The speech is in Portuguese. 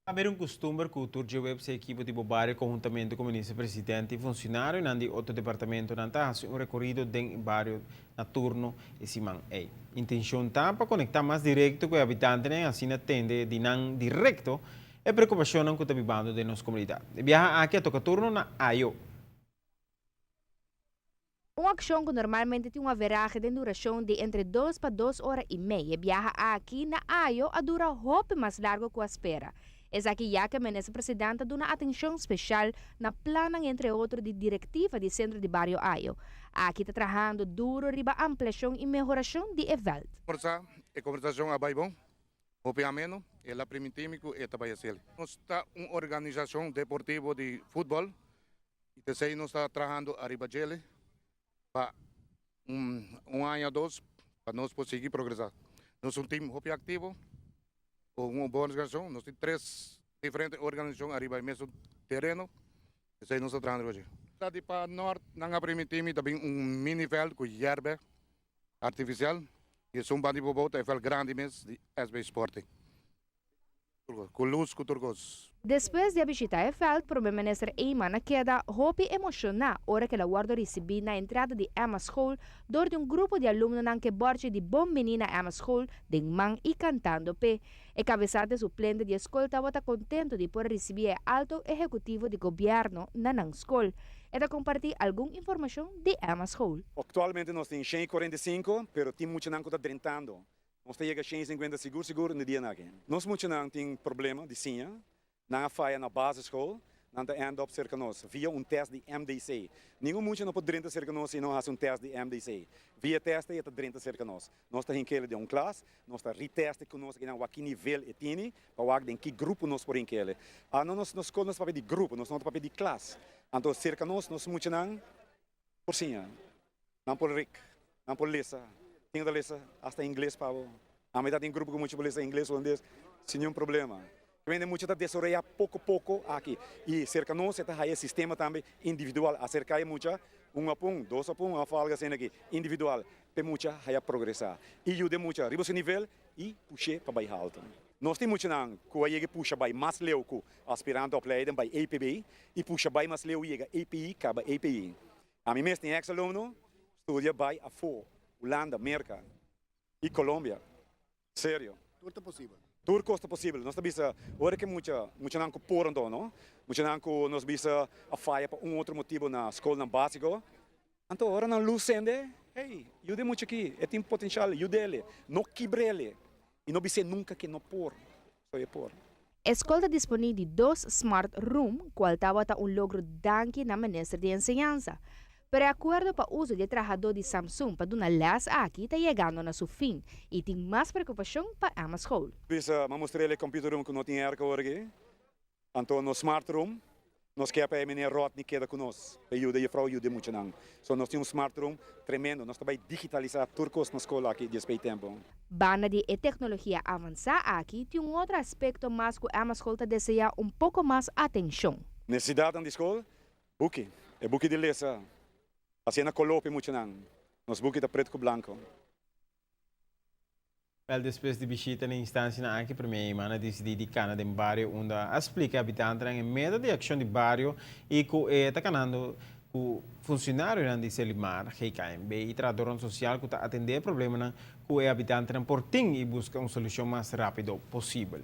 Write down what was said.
Haver um costume cultura de web se equipo de bobário conjuntamente com o ministro-presidente e funcionário nandi outro departamento nanta um recorrido den barrio na turno e siman ei. Intenção tá para conectar mais direto com o habitante né assim atende dinan direto e preocupação com o tabibando de nossa comunidade. Viaja aqui a toca turno na Ayo. Uma ação que normalmente tem uma veragem de duração de entre 2 para 2 horas e meia. Viaja aqui na Ayo a dura roupa mais largo que a espera. É aqui já que o ministro-presidente dá uma atenção especial na plana, entre outros, de diretiva do centro de Barrio Ayo. Aqui está trabalhando duro riba ampliação e melhoração de evento. A conversação é bem bom, o ameno, ela primitímico e também ele. Nós está uma organização deportiva de futebol e também nós está trabalhando a Ribagele para ano ou dois para nós conseguir progressar. Nós somos um time muito ativo, uma boa organização, nós temos 3 diferentes organizações arriba mesmo terreno, e aí nós estamos trabalhando hoje. Está para norte, na primitiva, também mini veld com hierba artificial. E são bandi bobota é fel grande mesmo de SB Sporting. Com luz, com turcos. Depois de visitar o veld, o primeiro-ministro Eyman queda roupa emocionada hora que ela guarda receber na entrada de Emma School de um grupo de alunos que borge de bom menina Emma School de man e cantando pé. E cabeçada suplente de escola estava contento de poder receber o alto executivo de governo na escola. E compartir alguma informação de Emma School. Atualmente nós temos 145, mas tem muito não que está tentando. Nós temos 150 seguro no dia aqui. Nós muito não tem problema de sinha, não falha na base escola, não anda up cerca de nós via teste de MDC. Nenhum muito não pode dentro cerca de nós se não faz teste de MDC. Via teste está dentro cerca de nós. Nós estamos em de classe, nós estamos reteste com nós que nível é tini, para ver em que grupo nós por aquele. Nós escola nós papel de grupo, nós não papel de classe. Então cerca de nós muito não por sinha, não por ric, não por lesa. Tem da lesa hasta inglês para a metade em grupo com muito lesa inglês holandês, sem nenhum problema. Vem muito da desenvolver pouco a pouco aqui. E cerca de nós está aí sistema também individual, acerca de muita, um apung, dois apung, a falga sendo aqui individual, para muita aí progressar. E ajuda muito a esse nível e puxar para baixo alto. Nós temos muito não, que aí puxa vai mais leu com aspirante a opleiden by APB e puxa vai mais leu e API acaba API. A mim mesmo tem ex-aluno, estudia by a FO, Holanda, América e Colômbia. Sério. Tudo é possível. Tudo costa possível. Nós temos agora que muito não que por então, não? Muito não que nós visa a falha por outro motivo na escola básica. Então agora na luz sende, hey, ajude muito aqui, tem potencial, ajude ele, não quebre ele. E não bisa nunca que não por, só é por. A escola está disponível de 2 smart rooms, qual estava logro danke na ministra de enseñanza. Pero acordo para o uso de trabalhador de Samsung para dar las aqui está chegando na seu fim e tem mais preocupação para a Emma School. Bisa mostrar ele computer room que não tem erro aqui. Então no smart room nós quer para a menina Rodney queda conosco. Ajuda e a frau ajuda muito não. So nós temos um smart room tremendo. Nós também digitalizar turcos na escola aqui desde tempo. Banda de tecnologia avançada aqui tem outro aspecto mais que a Emma School deseja pouco mais atenção. Necessidade na escola? Buque. É buque de lesa. Assim na colope muito não. Nós buque da preto com branco. Depois de visita na instância na aqui primeira semana decidi de Canadá em bairro onde explica habitante em meio de ação de bairro e que está canando o funcionário de Selimar, GKMB e trabalhador social que está atender problema com o habitante por e busca uma solução mais rápida possível.